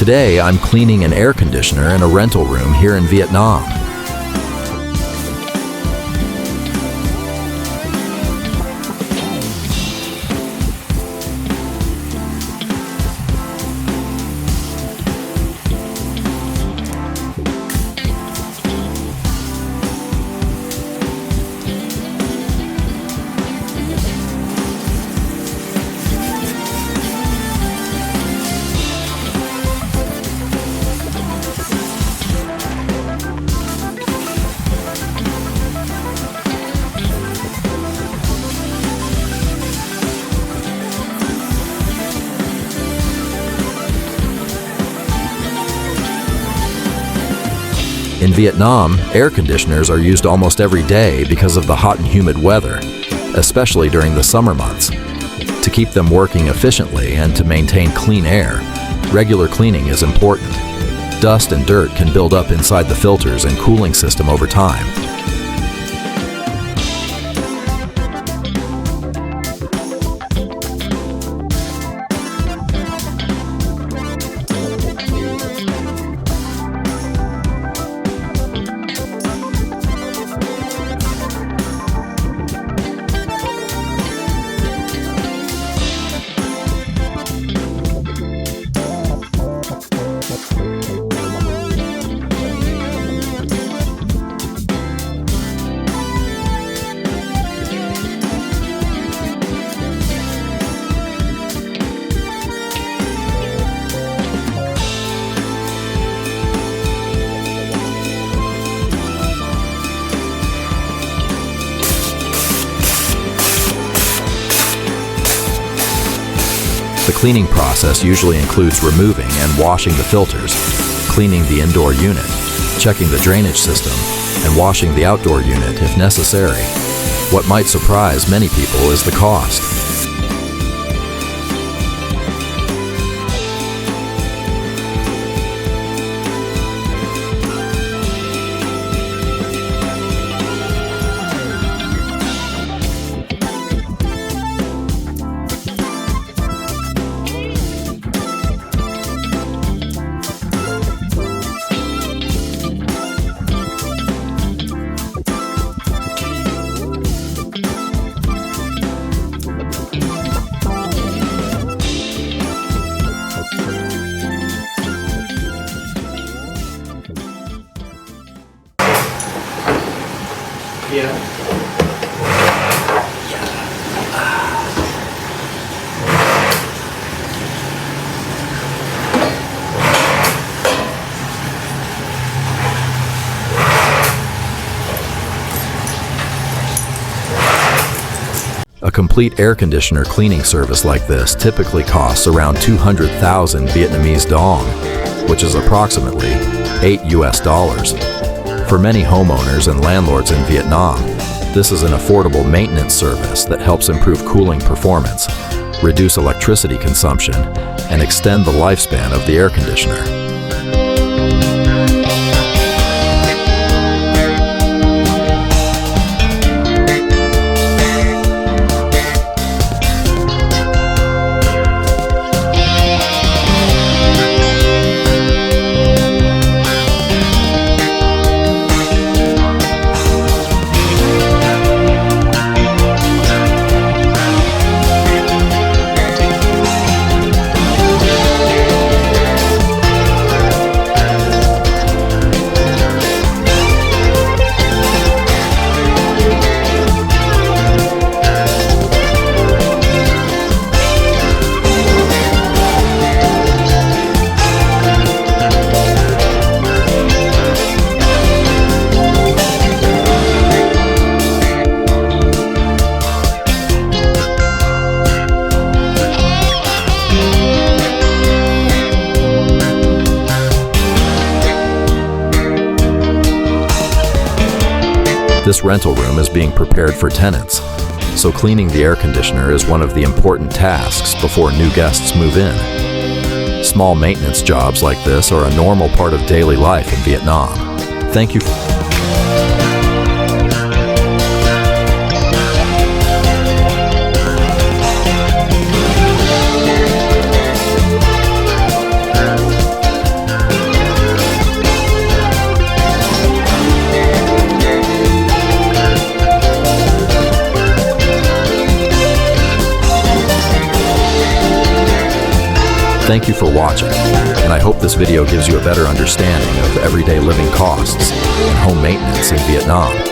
Today, I'm cleaning an air conditioner in a rental room here in Vietnam. In Vietnam, air conditioners are used almost every day because of the hot and humid weather, especially during the summer months. To keep them working efficiently and to maintain clean air, regular cleaning is important. Dust and dirt can build up inside the filters and cooling system over time. The cleaning process usually includes removing and washing the filters, cleaning the indoor unit, checking the drainage system, and washing the outdoor unit if necessary. What might surprise many people is the cost. A complete air conditioner cleaning service like this typically costs around 200,000 Vietnamese dong, which is approximately $8. For many homeowners and landlords in Vietnam, this is an affordable maintenance service that helps improve cooling performance, reduce electricity consumption, and extend the lifespan of the air conditioner. This rental room is being prepared for tenants, so cleaning the air conditioner is one of the important tasks before new guests move in. Small maintenance jobs like this are a normal part of daily life in Vietnam. Thank you. Thank you for watching, and I hope this video gives you a better understanding of everyday living costs and home maintenance in Vietnam.